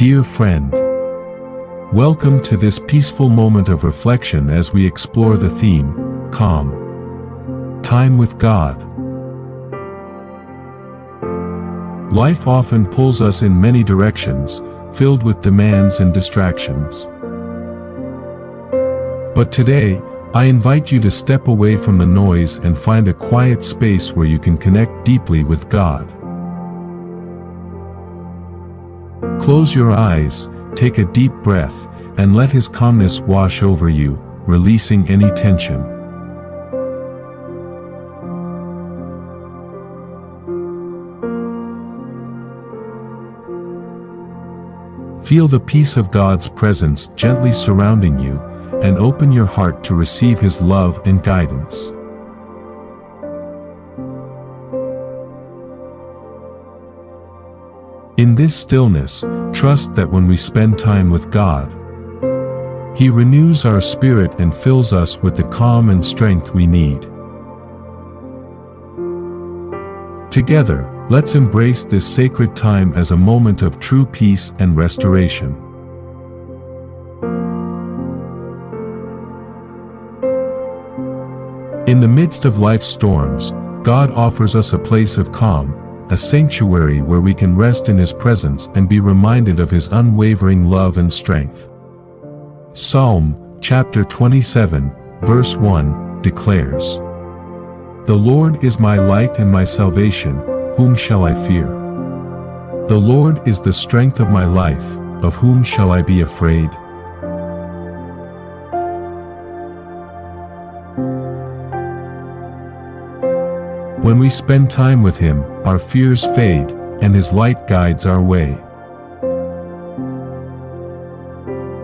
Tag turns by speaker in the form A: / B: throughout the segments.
A: Dear friend, welcome to this peaceful moment of reflection as we explore the theme, calm. Time with God. Life often pulls us in many directions, filled with demands and distractions. But today, I invite you to step away from the noise and find a quiet space where you can connect deeply with God. Close your eyes, take a deep breath, and let His calmness wash over you, releasing any tension. Feel the peace of God's presence gently surrounding you, and open your heart to receive His love and guidance. In this stillness, trust that when we spend time with God, He renews our spirit and fills us with the calm and strength we need. Together, let's embrace this sacred time as a moment of true peace and restoration. In the midst of life's storms, God offers us a place of calm, a sanctuary where we can rest in His presence and be reminded of His unwavering love and strength. Psalm, chapter 27, verse 1, declares, "The Lord is my light and my salvation, whom shall I fear? The Lord is the strength of my life, of whom shall I be afraid?" When we spend time with Him, our fears fade, and His light guides our way.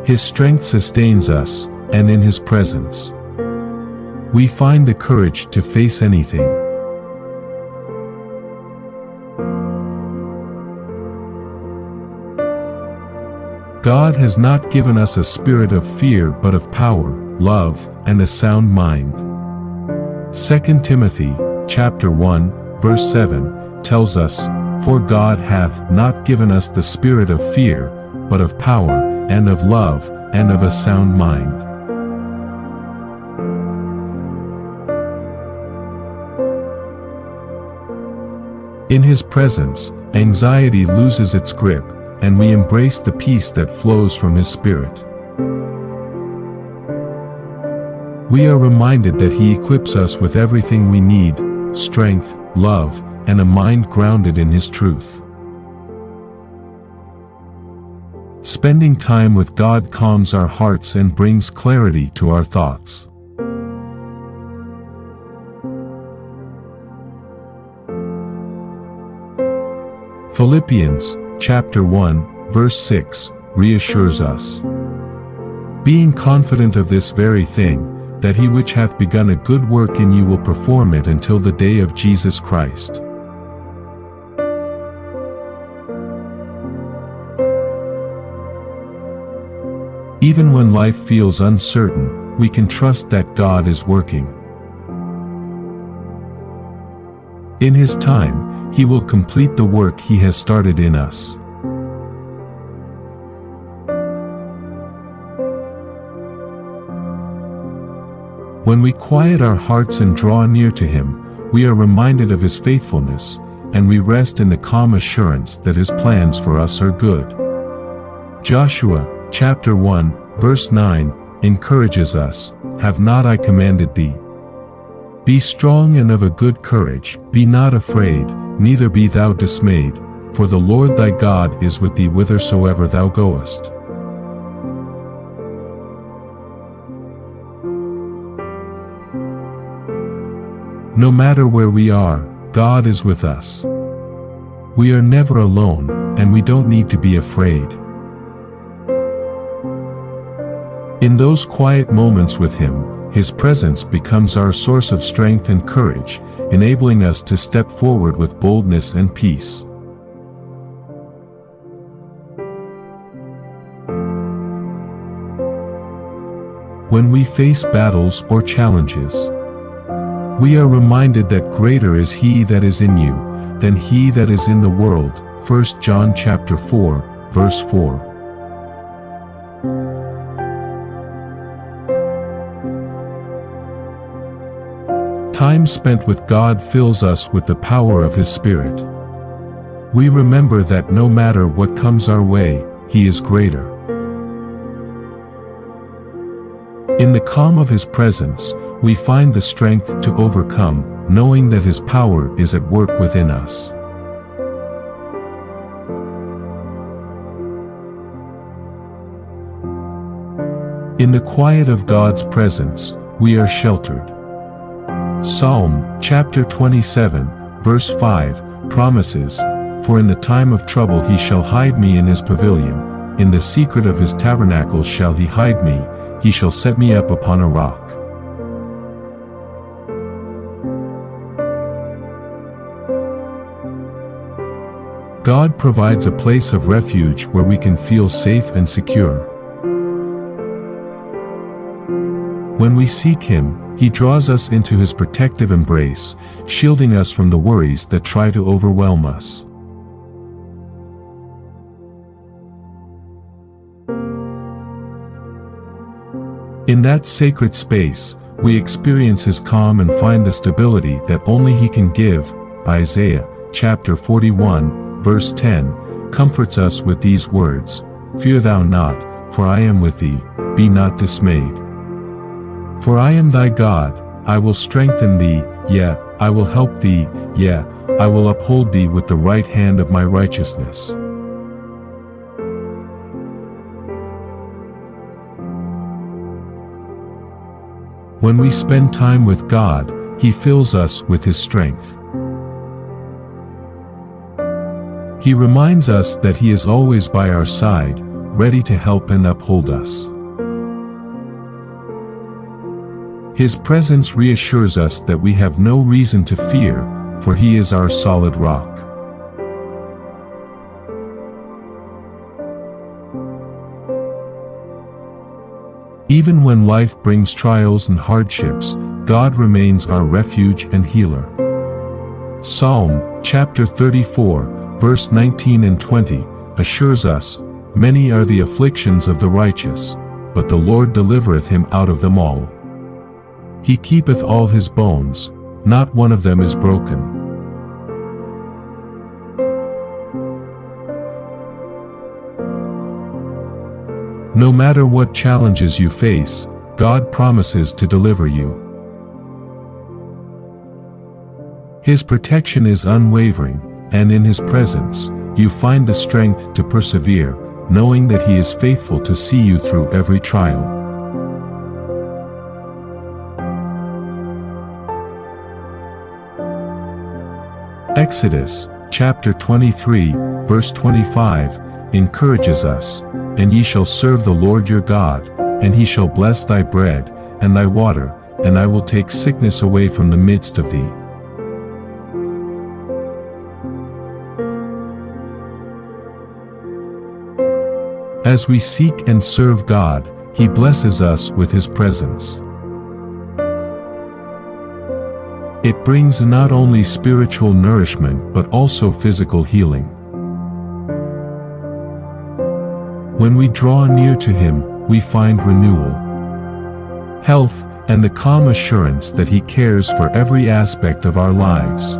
A: His strength sustains us, and in His presence, we find the courage to face anything. God has not given us a spirit of fear but of power, love, and a sound mind. 2 Timothy chapter 1, verse 7, tells us, "For God hath not given us the spirit of fear, but of power, and of love, and of a sound mind." In His presence, anxiety loses its grip, and we embrace the peace that flows from His Spirit. We are reminded that He equips us with everything we need: strength, love, and a mind grounded in His truth. Spending time with God calms our hearts and brings clarity to our thoughts. Philippians, chapter 1, verse 6, reassures us, "Being confident of this very thing, that He which hath begun a good work in you will perform it until the day of Jesus Christ." Even when life feels uncertain, we can trust that God is working. In His time, He will complete the work He has started in us. When we quiet our hearts and draw near to Him, we are reminded of His faithfulness, and we rest in the calm assurance that His plans for us are good. Joshua, chapter 1, verse 9, encourages us, "Have not I commanded thee? Be strong and of a good courage, be not afraid, neither be thou dismayed, for the Lord thy God is with thee whithersoever thou goest." No matter where we are, God is with us. We are never alone, and we don't need to be afraid. In those quiet moments with Him, His presence becomes our source of strength and courage, enabling us to step forward with boldness and peace. When we face battles or challenges, we are reminded that greater is He that is in you than he that is in the world. 1 John chapter 4, verse 4. Time spent with God fills us with the power of His Spirit. We remember that no matter what comes our way, He is greater. In the calm of His presence, we find the strength to overcome, knowing that His power is at work within us. In the quiet of God's presence, we are sheltered. Psalm, chapter 27, verse 5, promises, "For in the time of trouble He shall hide me in His pavilion, in the secret of His tabernacle shall He hide me, He shall set me up upon a rock." God provides a place of refuge where we can feel safe and secure. When we seek Him, He draws us into His protective embrace, shielding us from the worries that try to overwhelm us. In that sacred space, we experience His calm and find the stability that only He can give. Isaiah, chapter 41, verse 10, comforts us with these words, "Fear thou not, for I am with thee, be not dismayed. For I am thy God, I will strengthen thee, yea, I will help thee, yea, I will uphold thee with the right hand of my righteousness." When we spend time with God, He fills us with His strength. He reminds us that He is always by our side, ready to help and uphold us. His presence reassures us that we have no reason to fear, for He is our solid rock. Even when life brings trials and hardships, God remains our refuge and healer. Psalm, chapter 34, verse 19 and 20, assures us, "Many are the afflictions of the righteous, but the Lord delivereth him out of them all. He keepeth all his bones, not one of them is broken." No matter what challenges you face, God promises to deliver you. His protection is unwavering, and in His presence, you find the strength to persevere, knowing that He is faithful to see you through every trial. Exodus, chapter 23, verse 25, encourages us, "And ye shall serve the Lord your God, and He shall bless thy bread, and thy water, and I will take sickness away from the midst of thee." As we seek and serve God, He blesses us with His presence. It brings not only spiritual nourishment but also physical healing. When we draw near to Him, we find renewal, health, and the calm assurance that He cares for every aspect of our lives.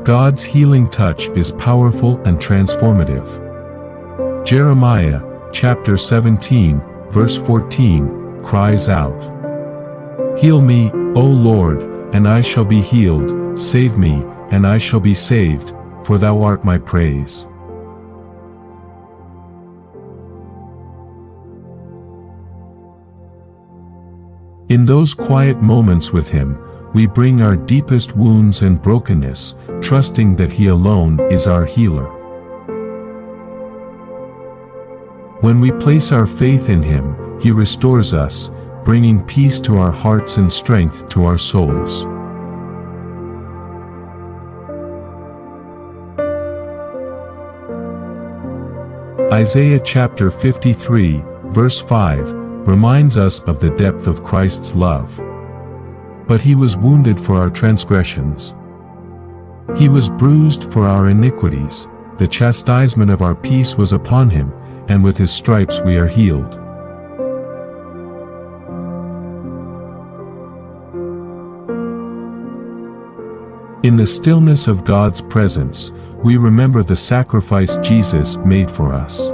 A: God's healing touch is powerful and transformative. Jeremiah, chapter 17, verse 14, cries out, "Heal me, O Lord, and I shall be healed, save me, and I shall be saved, for thou art my praise." In those quiet moments with Him, we bring our deepest wounds and brokenness, trusting that He alone is our healer. When we place our faith in Him, He restores us, bringing peace to our hearts and strength to our souls. Isaiah chapter 53, verse 5, reminds us of the depth of Christ's love. "But He was wounded for our transgressions. He was bruised for our iniquities. The chastisement of our peace was upon Him, and with his stripes we are healed. In the stillness of God's presence, we remember the sacrifice Jesus made for us.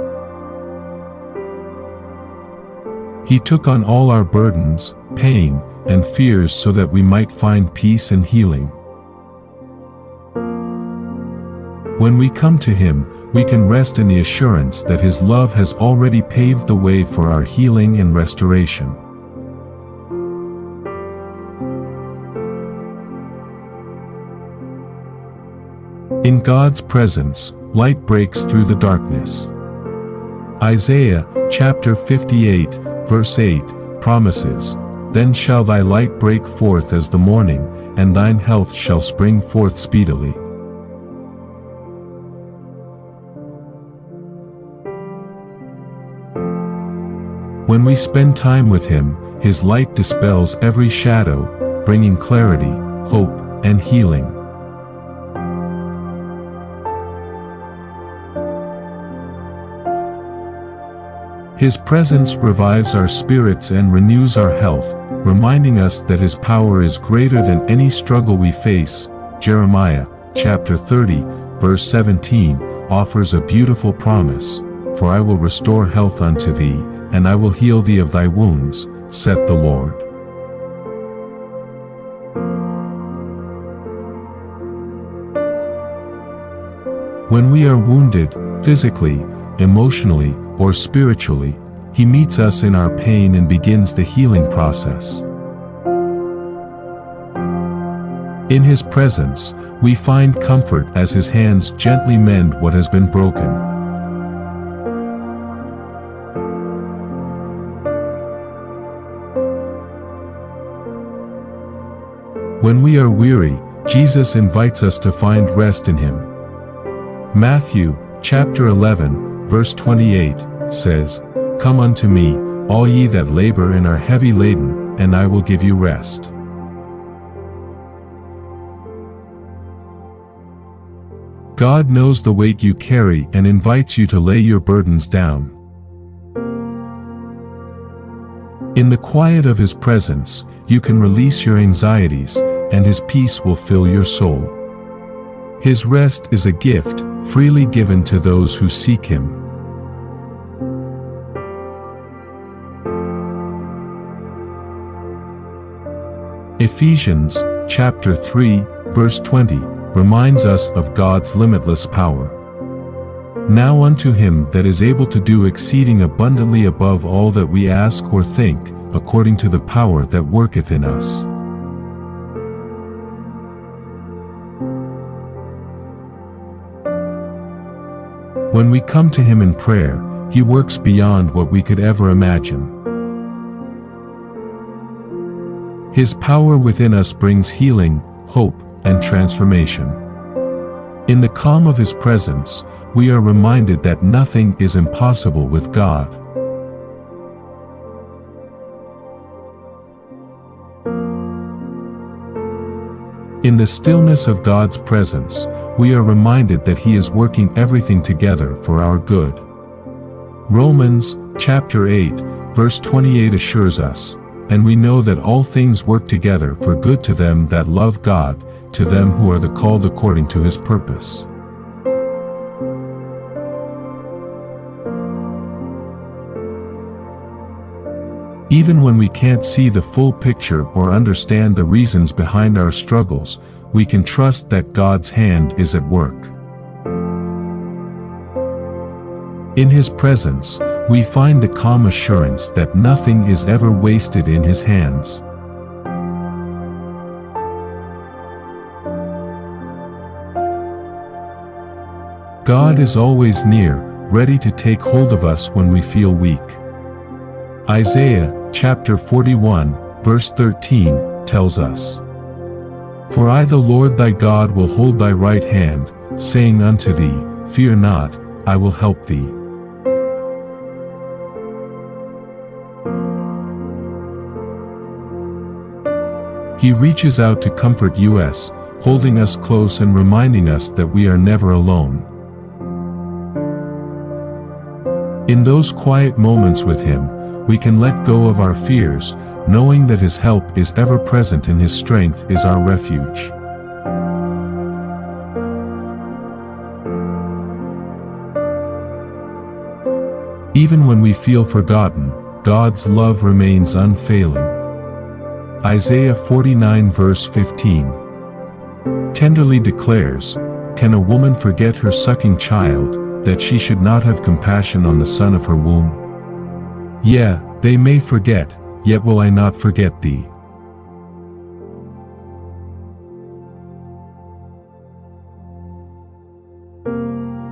A: He took on all our burdens, pain, and fears so that we might find peace and healing. When we come to Him, we can rest in the assurance that His love has already paved the way for our healing and restoration. In God's presence, light breaks through the darkness. Isaiah, chapter 58, verse 8, promises, "Then shall thy light break forth as the morning, and thine health shall spring forth speedily." When we spend time with Him, His light dispels every shadow, bringing clarity, hope, and healing. His presence revives our spirits and renews our health, reminding us that His power is greater than any struggle we face. Jeremiah, chapter 30, verse 17, offers a beautiful promise, "For I will restore health unto thee, and I will heal thee of thy wounds, saith the Lord." When we are wounded, physically, emotionally, or spiritually, He meets us in our pain and begins the healing process. In His presence, we find comfort as His hands gently mend what has been broken. When we are weary, Jesus invites us to find rest in Him. Matthew, chapter 11, verse 28, says, "Come unto me, all ye that labor and are heavy laden, and I will give you rest." God knows the weight you carry and invites you to lay your burdens down. In the quiet of His presence, you can release your anxieties, and His peace will fill your soul. His rest is a gift, freely given to those who seek Him. Ephesians, chapter 3, verse 20, reminds us of God's limitless power. "Now unto Him that is able to do exceeding abundantly above all that we ask or think, according to the power that worketh in us." When we come to Him in prayer, He works beyond what we could ever imagine. His power within us brings healing, hope, and transformation. In the calm of His presence, we are reminded that nothing is impossible with God. In the stillness of God's presence, we are reminded that He is working everything together for our good. Romans, chapter 8, verse 28 assures us, "And we know that all things work together for good to them that love God, to them who are the called according to His purpose." Even when we can't see the full picture or understand the reasons behind our struggles, we can trust that God's hand is at work. In His presence, we find the calm assurance that nothing is ever wasted in His hands. God is always near, ready to take hold of us when we feel weak. Isaiah, chapter 41, verse 13, tells us, "For I the Lord thy God will hold thy right hand, saying unto thee, Fear not, I will help thee." He reaches out to comfort us, holding us close and reminding us that we are never alone. In those quiet moments with Him, we can let go of our fears, knowing that His help is ever present and His strength is our refuge. Even when we feel forgotten, God's love remains unfailing. Isaiah 49 verse 15 tenderly declares, "Can a woman forget her sucking child, that she should not have compassion on the son of her womb? Yeah, they may forget, yet will I not forget thee."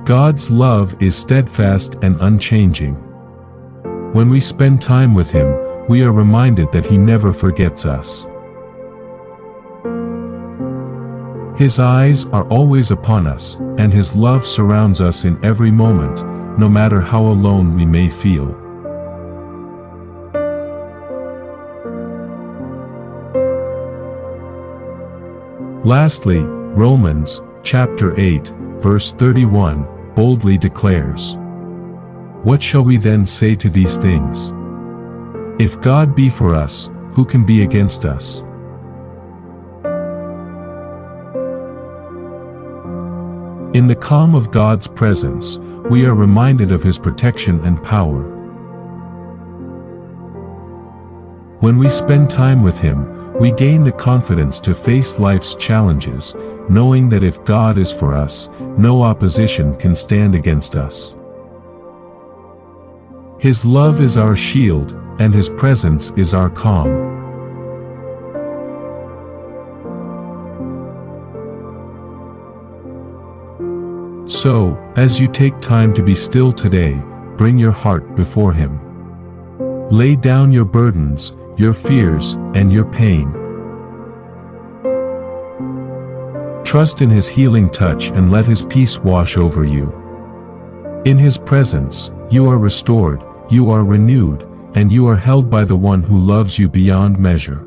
A: God's love is steadfast and unchanging. When we spend time with Him, we are reminded that He never forgets us. His eyes are always upon us, and His love surrounds us in every moment, no matter how alone we may feel. Lastly, Romans, chapter 8, verse 31, boldly declares, "What shall we then say to these things? If God be for us, who can be against us?" In the calm of God's presence, we are reminded of His protection and power. When we spend time with Him, we gain the confidence to face life's challenges, knowing that if God is for us, no opposition can stand against us. His love is our shield, and His presence is our calm. So, as you take time to be still today, bring your heart before Him. Lay down your burdens, your fears, and your pain. Trust in His healing touch and let His peace wash over you. In His presence, you are restored, you are renewed, and you are held by the One who loves you beyond measure.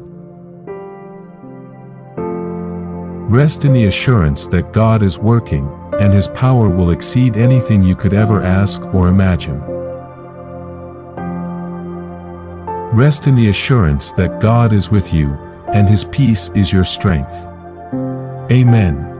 A: Rest in the assurance that God is working, and His power will exceed anything you could ever ask or imagine. Rest in the assurance that God is with you, and His peace is your strength. Amen.